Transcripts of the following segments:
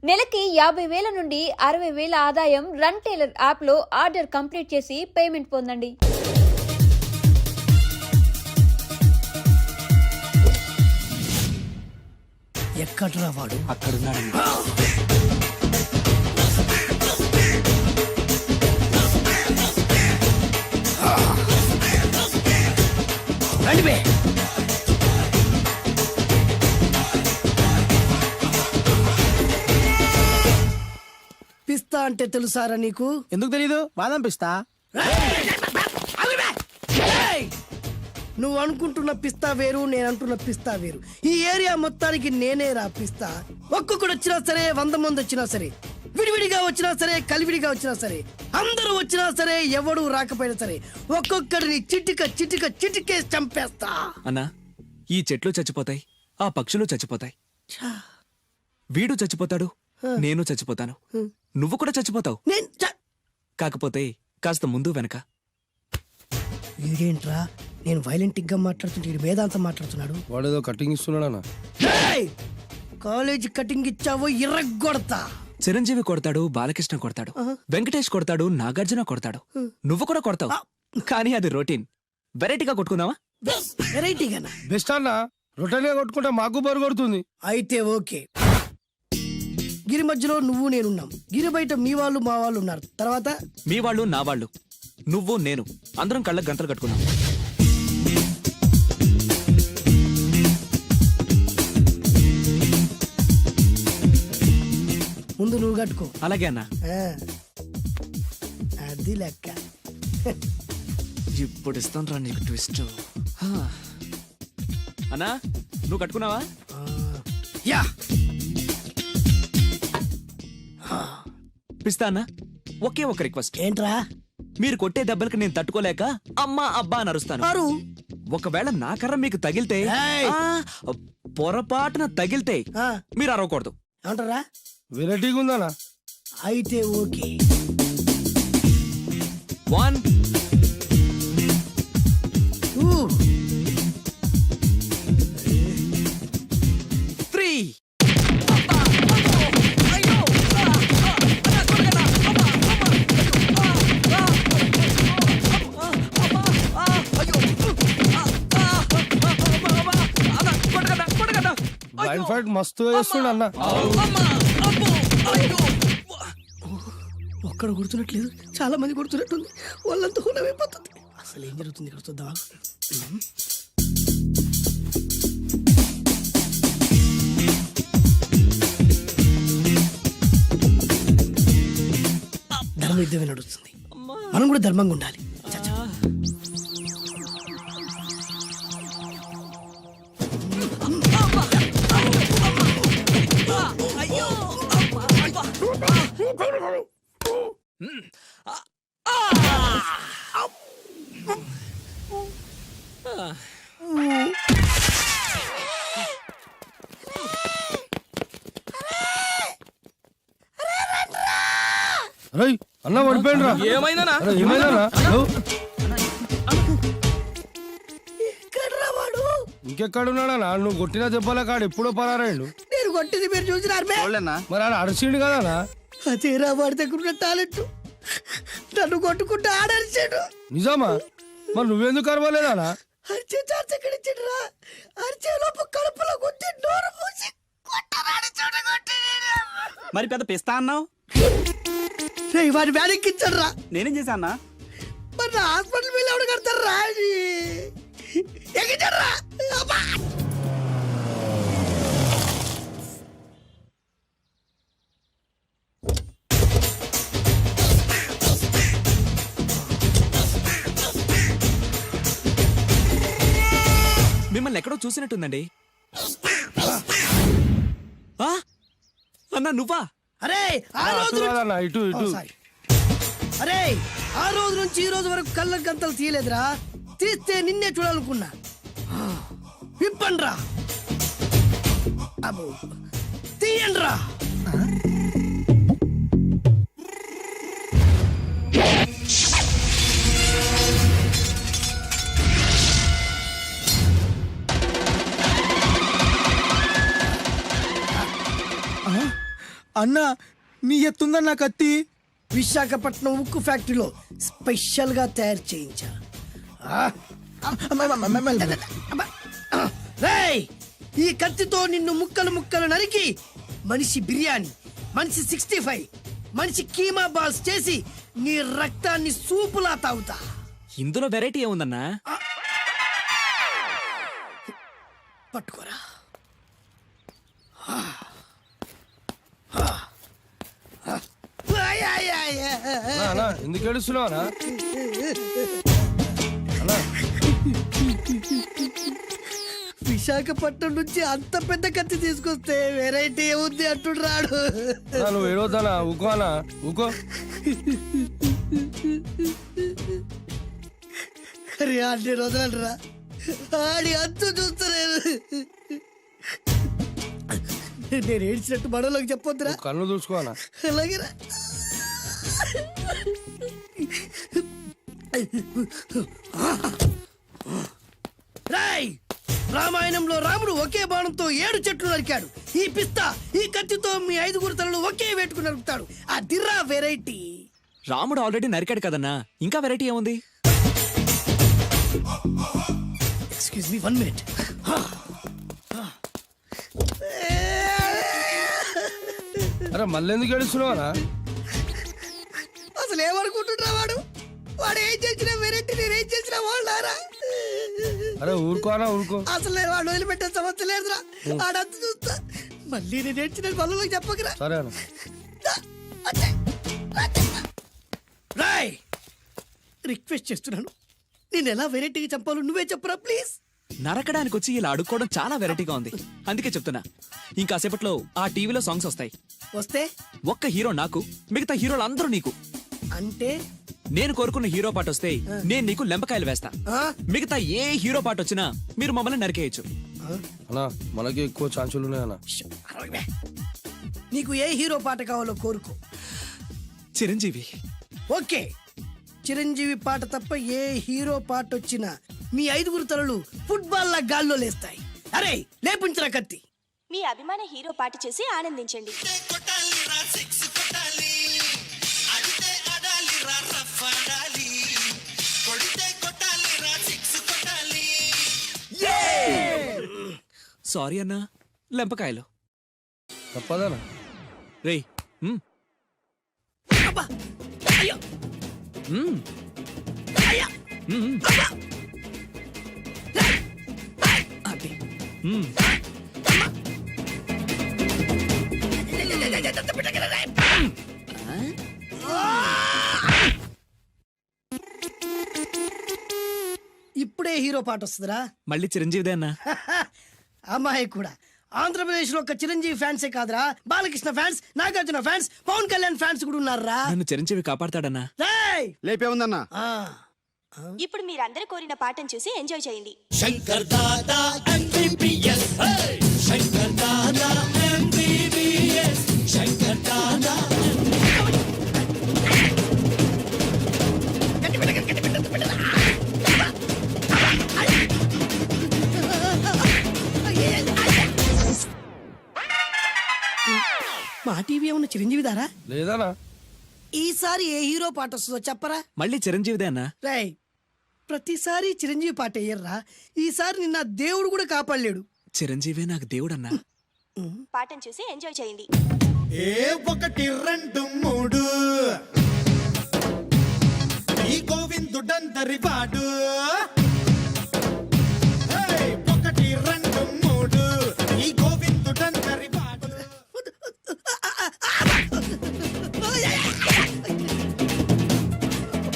నెలకి 50,000 నుండి 60,000 ఆదాయం రన్ టైలర్ యాప్లో ఆర్డర్ కంప్లీట్ చేసి పేమెంట్ పొందండి. ఎక్కడరా వాడు? అక్కడున్నాడు. రండిపే. పిస్తా అంటే తెలుసారా నీకు? ఎందుకు తెలీదు? బాదం పిస్తా. నువ్వు అనుకుంటున్న పిస్తా వేరు, నేను అంటున్న పిస్తా వేరు. ఈ ఏరియా మొత్తానికి నేనే రా పిస్తా. ఒక్కొక్కడు వచ్చినా సరే, 100 మంది వచ్చినా సరే, విడివిడిగా వచ్చినా సరే, కలివిడిగా వచ్చినా సరే, అందరూ వచ్చినా సరే, ఎవడు రాకపోయినా సరే, ఒక్కొక్కడిని చిటికేసి చంపేస్తా. అన్నా, ఈ చెట్లు చచ్చిపోతాయి, ఆ పక్షులు చచ్చిపోతాయి, వీడు చచ్చిపోతాడు, నేను చచ్చిపోతాను, నువ్వు కూడా చచ్చిపోతావు. కాకపోతే కాస్త ముందు వెనక. వీడేంట్రా నేను వైలెంటిక్ గా మాట్లాడుతుంటే వేదాంతం మాట్లాడుతున్నాడు. వాడేదో కటింగ్ ఇస్తున్నాడా? కాలేజ్ కటింగ్ ఇచ్చావో ఇర్రగొడతా. చిరంజీవి కొడతాడు, బాలకృష్ణ కొడతాడు, వెంకటేష్ కొడతాడు, నాగార్జున కొడతాడు, నువ్వు కూడా కొడతావు. కానీ అది రొటీన్. వెరైటీగా కొట్టుకుందామా? వెరైటీగానా? బెస్ట్ అన్న. రొటనే కొట్టుకుంటే మాకు బరు కొడుతుంది. అయితే ఓకే. గిరి మధ్యలో నువ్వు నేనున్నాం. గిరి బయట మీ వాళ్ళు మా వాళ్ళు ఉన్నారు. తర్వాత మీ వాళ్ళు నా వాళ్ళు, నువ్వు నేను, అందరం కళ్ళకు గంటలు కట్టుకున్నాం. ముందు నువ్వు కట్టుకో. అలాగే అన్నా. అది లెక్క. ఇప్పుడు ఇస్తాను రా నీకు ట్విస్ట్. అన్నా, నువ్వు కట్టుకున్నావా? యా. పిస్తా అన్నా, ఒకే ఒక రిక్వెస్ట్. ఏంట్రా? మీరు కొట్టే దెబ్బలకి నేను తట్టుకోలేక అమ్మా అబ్బా అని అరుస్తాను. ఒకవేళ నా కర్ర మీకు తగిలితే, పొరపాటున తగిలితే మీరు అరవకూడదు. ఏమంటారా? వెరైటీగా ఉందనా? అయితే ఓకే. 1 2 3. బ్లైండ్ ఫైట్ మస్తు చేస్తుండ అన్న. ఒక్కడ గుర్తున్నట్లేదు, చాలా మంది గుర్తున్నట్టుంది. వాళ్ళంతా హులమైపోతుంది. అసలు ఏం జరుగుతుంది ఇక్కడ చూద్దామా? ధర్మ యుద్ధమే నడుస్తుంది. మనం కూడా ధర్మంగా ఉండాలి. రై అన్న పడిపోయిండ్రా. ఏమైందనా? ఏమైందనా? వాడు ఇంకెక్కడున్నాడనా? నువ్వు కొట్టినా చెప్పాలా? కాడు ఎప్పుడో పరారాయండు. నేను కొట్టింది మీరు చూసినారు. మరి ఆడ అడిచిండు కదా? అదేరా వాడి దగ్గర ఉన్న టాలెంట్. నన్ను కొట్టుకుంటూ ఆడరిచాడు. నిజమా? మరి నువ్వెందుకు అరవలేదానా? అరిచే ఛాన్స్ ఎక్కడ ఇచ్చాడురా? అరిచే లోపు కడుపులో గుద్ది నోరు మూసి కొట్టరాడు చూడగొట్టి. మరి పెద్ద పిస్తా అన్నావు? వాడి వ్యానెక్కించాడు రా. నేనేం చేశా అన్నా? మరి నా హాస్పిటల్ బిల్ ఎవడు కడతారు రా? ఎక్కించాడు రా. మిమ్మల్ని ఎక్కడో చూసినట్టుందండి. అన్నా నువ్వా? అరే ఆ రోజు ఇటు ఇటు. అరే ఆ రోజు నుంచి ఈ రోజు వరకు కళ్ళ గంతలు తీయలేదురా. తీస్తే నిన్నే చూడాలనుకున్నా. విప్పండ్రా. అబ్బో తీయండ్రా. అన్నా నీ ఎత్తుందన్న కత్తి. విశాఖపట్నం ఉక్కు ఫ్యాక్టరీలో స్పెషల్ గా తయారు చేయించా. రేయ్, ఈ కత్తితో నిన్ను ముక్కలు ముక్కలు నరికి మనిషి బిర్యానీ, మనిషి 65, మనిషి కీమా బాల్స్ చేసి నీ రక్తాన్ని సూపులా తాగుతా. ఇందులో వెరైటీ ఏముందన్నా? పట్టుకోరా. అన్నా ఎందుకు ఏడుస్తున్నావు అన్నా? విశాఖపట్నం నుంచి అంత పెద్ద కత్తి తీసుకొస్తే వెరైటీ ఏముంది అంటుడు రాడు. అన్నా, నువ్వు ఏడవద్దనా? ఊకో అన్నా, ఊకో. అరే అన్ని రోజులరా ఆడి అంతు చూస్తలేదు. నేను ఏడ్చినట్టు బడలోకి చెప్పొద్దురా. నువ్వు కళ్ళు చూసుకో అన్నా. అలాగేరా. రాయ్, రామాయణంలో రాముడు ఒకే బాణంతో 7 చెట్లు నరికాడు. ఈ పిస్తా ఈ కత్తితో మీ 5 తలలు ఒకే వేటుకు నరుకుతాడు. ఆ దిర్రా వెరైటీ. రాముడు ఆల్రెడీ నరికాడు కదన్నా, ఇంకా వెరైటీ ఏముంది? Excuse me 1 minute. అరే మళ్ళీ ఎందుకు ఏడుస్తున్నావు అన్నా? అసలు ఏమనుకుంటున్నా వాడు? వాడు ఏం చేసిన వెరైటీ, నేనేం చేసిన వాళ్ళారా? అరే ఊరుకో అన్నా, ఊరుకో. అసలు నేను వాడు వదిలిపెట్టే సమస్య లేదురా. ఆడంత చూస్తా. మళ్ళీ నేను ఏడ్చిన వాళ్ళకి చెప్పకరా. సరే అన్న. రాయ్, రిక్వెస్ట్ చేస్తున్నాను, నేను ఎలా వెరైటీగా చంపాలో నువ్వే చెప్పురా ప్లీజ్. నరకడానికి వచ్చి ఇలా అడుక్కోవడం చాలా వెరైటీగా ఉంది, అందుకే చెప్తున్నా. ఇంకాసేపట్లో ఆ టీవీలో సాంగ్స్ వస్తాయి. వస్తే ఒక్క హీరో నాకు, మిగతా హీరోలు అందరూ నీకు. అంటే నేను కోరుకున్న హీరో పాట వస్తే నేను నీకు లెంపకాయలు వేస్తా. ఆ? మిగతా ఏ హీరో పాట వచ్చినా మీరు మమ్మల్ని నరికేయచ్చు. అన్నా మనకి ఎక్కువ ఛాన్సులు ఉన్నాయన్నా. నీకు ఏ హీరో పాట కావాలో కోరుకో. చిరంజీవి. ఓకే, చిరంజీవి పాట తప్ప ఏ హీరో పాట వచ్చినా మీ 5 తలలు ఫుట్బాల్ లా గాల్లో లేస్తాయి. అరే లేపించరా కత్తి. మీ అభిమాన హీరో పాట చేసి ఆనందించండి. సారీ అన్నా, లెంపకాయలు. తప్పదనా? రేయ్ అబ్బా! అయ్యో! అయ్యా! అది. ఇప్పుడే హీరో పాట వస్తుందిరా. మళ్ళీ చిరంజీవిదే అన్నా. అమ్మాయి కూడా ఆంధ్రప్రదేశ్ లో ఒక చిరంజీవి ఫ్యాన్సే కాదురా, Balakrishna fans, Nagarjuna fans, Pawan Kalyan fans కూడా ఉన్నారా. నన్ను చిరంజీవి కాపాడతాడన్నా. రేయ్! లేపే ఉందన్నా. ఆ, ఇప్పుడు మీరందరూ కోరిన పాటను చూసి ఎంజాయ్ చేయండి. మా టీవీ ఏమన్నా చిరంజీవి దారా? లేదనా? ఈసారి ఏ హీరో పాట వస్తుందో చెప్పరా. మళ్ళీ చిరంజీవిదే అన్నా. రేయ్, ప్రతిసారి చిరంజీవి పాట వేయర్రా. ఈసారి నిన్న దేవుడు కూడా కాపాడలేడు. చిరంజీవే నాకు దేవుడన్నా. పాటను చూసి ఎంజాయ్ చేయండి. ఏ 1 2 3 ఈ గోవిందుడందరి వాడు. 1 2 3 ఈ గోవిందుడందరి వాడు.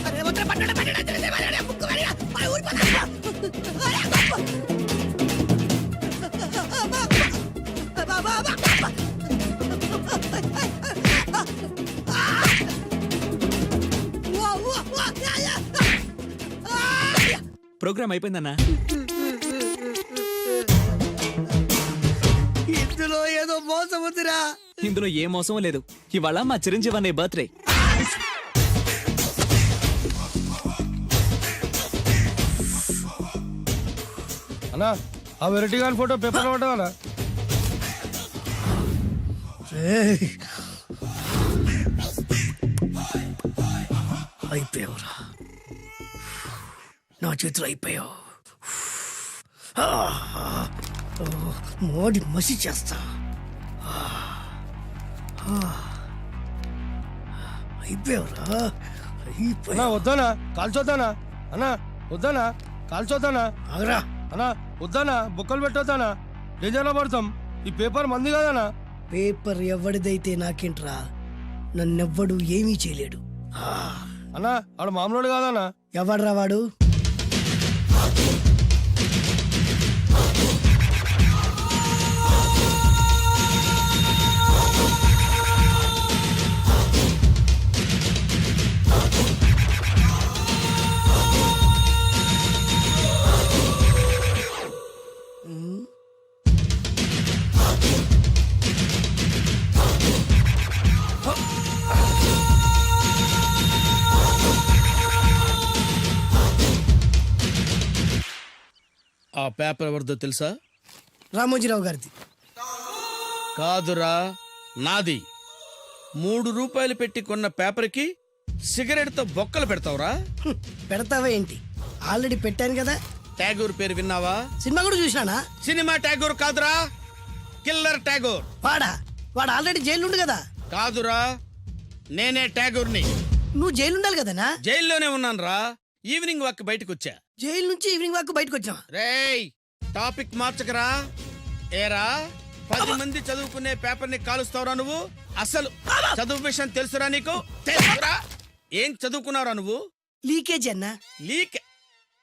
అరే వద్దురా, పట్టండి, పట్టండి, పట్టండి, పట్టండి, ముక్కు పడి, ఆ ఊరి పక్కన. అరే, అబ్బా, అబ్బా, అబ్బా, అబ్బా. వా, వా, వా, యా, యా. ప్రోగ్రామ్ అయిపోయిందన్నా. ఇందులో ఏదో మోసం ఉందిరా. ఇందులో ఏ మోసం లేదు. ఇవాళ మా చిరంజీవి అనే బర్త్డే. అన్నా ఆ వెరైటీ గాని ఫోటో పేపర్ పడ్డా? రేయ్, అయిపోయావురా, నా చేతులు అయిపోయావు. మోడి మసి చేస్తా. అయిపోయావురా, అన్నా అయిపోయావు. వద్దానా కాల్చొద్దానా అన్నా వద్దానా కాల్చొద్దానా ఆగరా. అన్నా వద్దానా బొక్కలు పెట్టొద్దానా డేంజర్లో పడతాం. ఈ పేపర్ మంది కదనా. పేపర్ ఎవడిదైతే నాకేంట్రా, నన్నెవ్వడు ఏమీ చేయలేడు. అన్నా ఆడు మామూలు కాదనా. ఎవడ్రా వాడు? ఆ పేపర్ ఎవరిదో తెలుసా? రామోజీరావు గారిది. కాదురా, నాది. 3 రూపాయలు పెట్టి కొన్న పేపర్కి సిగరెట్తో బొక్కలు పెడతావురా? పెడతావా ఏంటి? ఆల్రెడీ పెట్టాను కదా. ట్యాగూర్ పేరు విన్నావా? సినిమా కూడా చూసినానా? సినిమా ట్యాగూర్ కాదురా, కిల్లర్ ట్యాగూర్. వాడు ఆల్రెడీ జైలు ఉండు కదా. కాదురా, నేనే ట్యాగూర్ని. నువ్వు జైలు ఉండాలి కదనా? జైల్లోనే ఉన్నానురా. ఈవినింగ్ వాక్ బయటకు వచ్చా. జైలు నుంచి ఈవినింగ్ వాక్ బయటకు వచ్చావా? రేయ్, టాపిక్ మార్చకరా. ఏరా, 10 మంది చదువుకునే పేపర్ ని కాలుస్తావురా నువ్వు? అసలు చదువు విషయం తెలుసురా నీకు? తెలుసురా? ఏం చదువుకున్నావురా నువ్వు? లీకేజ్ అన్నా.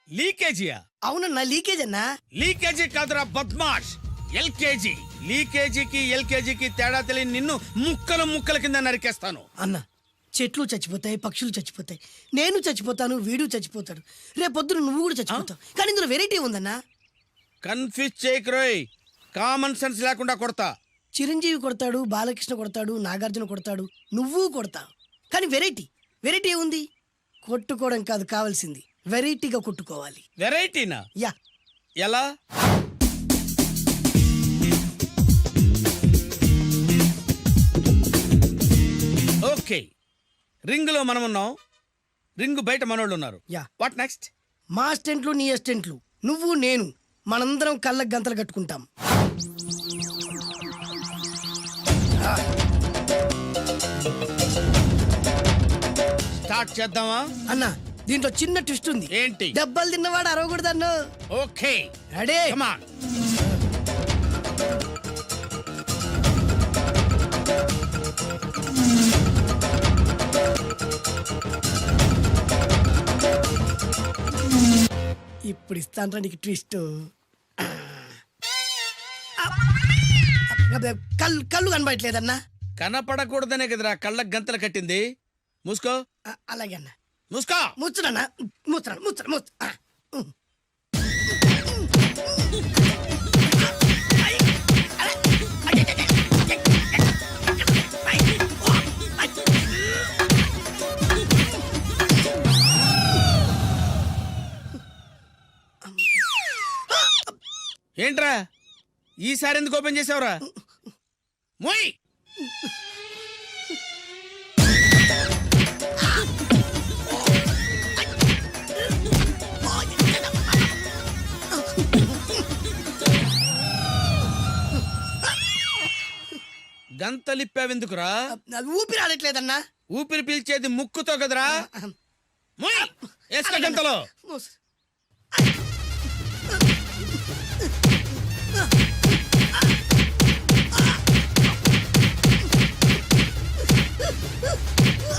లీకేజీయా? అవునన్నా, లీకేజ్ అన్నా. లీకేజీ కాదురా బద్మాష్, ఎల్కేజీ. లీకేజీకి ఎల్కేజీకి తేడా తెలియని నిన్ను ముక్కల కింద నరికేస్తాను. అన్నా, చెట్లు చచ్చిపోతాయి, పక్షులు చచ్చిపోతాయి, నేను చచ్చిపోతాను, వీడు చచ్చిపోతాడు, రేపొద్దున నువ్వు కూడా చచ్చిపోతావు. కానీ ఇందులో వెరైటీ ఉందన్నా. కన్ఫ్యూజ్ చేయకురోయ్, కామన్ సెన్స్ లేకుండా కొడతా. చిరంజీవి కొడతాడు, బాలకృష్ణ కొడతాడు, నాగార్జున కొడతాడు, నువ్వు కొడతావు. కానీ వెరైటీ ఉంది. కొట్టుకోవడం కాదు కావాల్సింది, వెరైటీగా కొట్టుకోవాలి. వెరైటీనా? యా. ఎలా? ఓకే, రింగులో మనం ఉన్నాం, రింగు బయట మనోళ్ళు ఉన్నారు. యా. What next? మా అసిస్టెంట్లు, నీ అసిస్టెంట్లు, నువ్వు నేను, మనందరం కళ్ళకు గంతలు కట్టుకుంటాం. స్టార్ట్ చేద్దామా? అన్నా, దీంట్లో చిన్న ట్విస్ట్ ఉంది. ఏంటి? దెబ్బలు తిన్నవాడు అరవకూడదన్ను. Okay, ready? Come on. ఇప్పుడు ఇస్తాంట్రా నీకు ట్విస్ట్. కళ్ళు కనబడట్లేదన్నా. కనపడకూడదనే కదరా కళ్ళకు గంతలు కట్టింది. మూసుకో. అలాగే అన్న. మూసుకో. ముచ్చునన్నా, ముచ్చున. ఏంట్రా ఈసారి ఎందుకు ఓపెన్ చేసావురా? మోయ్. గంతలిప్పావెందుకురా? ఊపిరి ఆడట్లేదన్నా. ఊపిరి పీల్చేది ముక్కుతో కదరా. మోయ్, వేసుకో గంతలో.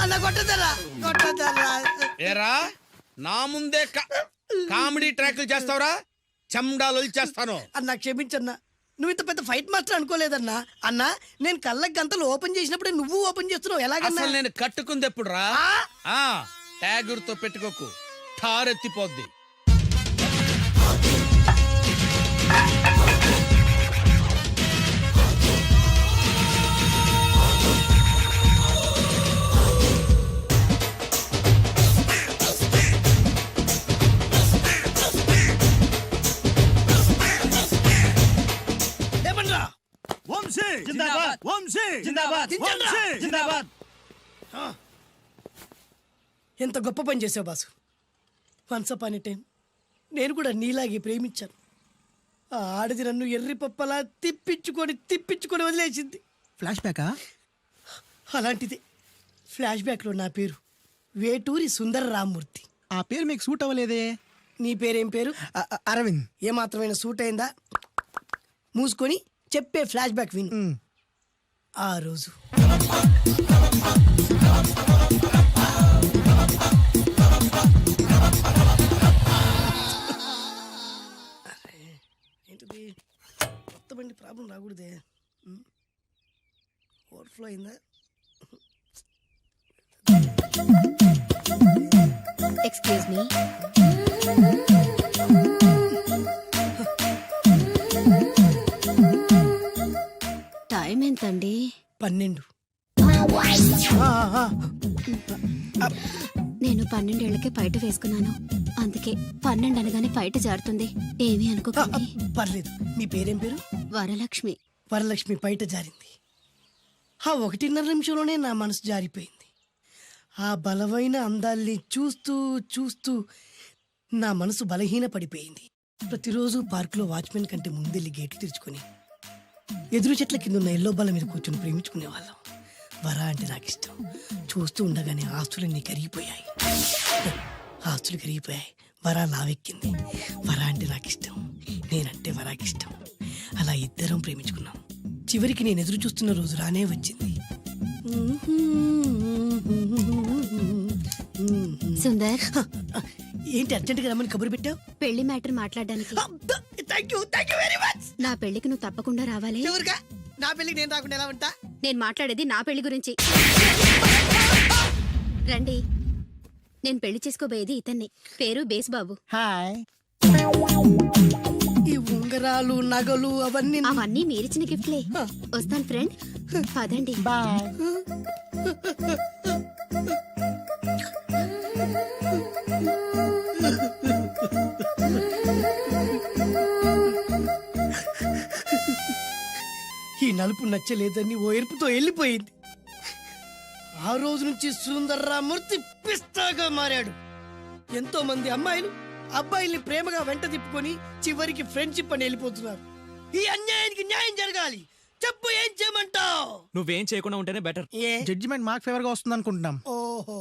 అన్న కొట్టదరా. ఏరా, నా ముందే కామెడీ ట్రాక్లు చేస్తావురా? చెమ్డాలు చేస్తాను. అన్నా క్షమించన్నా, నువ్వు ఇంత పెద్ద ఫైట్ మాస్టర్ అనుకోలేదన్నా. అన్నా, నేను కళ్ళకి గంతలు ఓపెన్ చేసినప్పుడే నువ్వు ఓపెన్ చేస్తున్నావు, ఎలాగన్నా? అసలు నేను కట్టుకుంది ఎప్పుడు రా? ట్యాగుర్తో పెట్టుకోకు, ఠారెత్తిపోద్ది. ఎంత గొప్ప పని చేసావు boss. Once upon a time నేను కూడా నీలాగే ప్రేమించాను. ఆ ఆడది నన్ను ఎర్రి పప్పలా తిప్పించుకొని వదిలేసింది. ఫ్లాష్ బ్యాకా? అలాంటిదే ఫ్లాష్ బ్యాక్లో నా పేరు వేటూరి సుందర రామ్మూర్తి. ఆ పేరు మీకు సూట్ అవ్వలేదే. నీ పేరేం పేరు? అరవింద్. ఏమాత్రమైన సూట్ అయిందా? మూసుకొని చెప్పే ఫ్లాష్ బ్యాక్ విను. ఆ రోజు ఏంటిది కొత్త బండి ప్రాబ్లం రాకూడదే. ఓవర్ఫ్లో అయిందా? Excuse me. టైం ఎంతండి? 12. నేను 12 ఏళ్లకే పైట వేసుకున్నాను. అందుకే 12 అనగానే పైట జారుతుంది. ఏమీ అనుకోకండి. పర్లేదు. మీ పేరేం పేరు? వరలక్ష్మి. వరలక్ష్మి పైట జారింది. ఆ 1.5 నిమిషంలోనే నా మనసు జారిపోయింది. ఆ బలమైన అందాల్ని చూస్తూ చూస్తూ నా మనసు బలహీన పడిపోయింది. ప్రతిరోజు పార్కులో వాచ్మెన్ కంటే ముందెళ్ళి గేట్లు తెరుచుకొని ఎదురు చెట్ల కింద ఉన్న ఎల్లో బల్ల మీద కూర్చొని ప్రేమించుకునే వాళ్ళం. వర అంటే నాకు ఇష్టం. చూస్తూ ఉండగానే ఆస్తులన్నీ కరిగిపోయాయి. ఆస్తులు కరిగిపోయాయి. వర లావెక్కింది. వర అంటే నాకు ఇష్టం, నేనంటే వరాకి ఇష్టం. అలా ఇద్దరం ప్రేమించుకున్నాం. చివరికి నేను ఎదురు చూస్తున్న రోజు రానే వచ్చింది. సుందర్, ఏంటి అర్జెంట్గా రమ్మని కబురు పెట్టావు? పెళ్లి మ్యాటర్ మాట్లాడడానికి. Thank you very much. నా పెళ్లికి నువ్వు తప్పకుండా రావాలి. ఎవరుగా? నా పెళ్ళికి నేను రాకుండా ఎలా ఉంటా? నేను మాట్లాడేది నా పెళ్లి గురించి. రండి. నేను పెళ్లి చేసుకోబోయేది ఇతన్ని. పేరు బేస్బాబు. హాయ్. ఈ ఉంగరాలు నగలు అవన్నీ అవన్నీ మీరిచ్చిన గిఫ్ట్లే. వస్తాను ఫ్రెండ్. పదండి. బాయ్. ఈ నలుపు నచ్చలేదని ఓ ఎరుపుతో వెళ్ళిపోయింది. ఆ రోజు నుంచి సుందర్రామూర్తి పిస్తాగా మారాడు. ఎంతో మంది అమ్మాయిలు అబ్బాయిల్ని ప్రేమగా వెంట తిప్పుకొని చివరికి ఫ్రెండ్షిప్ అని వెళ్ళిపోతున్నారు. ఈ అన్యాయానికి న్యాయం జరగాలి. చెప్పు, ఏం చేయమంటావు? నువ్వేం చేయకుండా ఉంటేనే బెటర్. ఏ జడ్జిమెంట్ మాకు ఫేవర్ గా వస్తుంది అనుకుంటున్నాం. ఓహో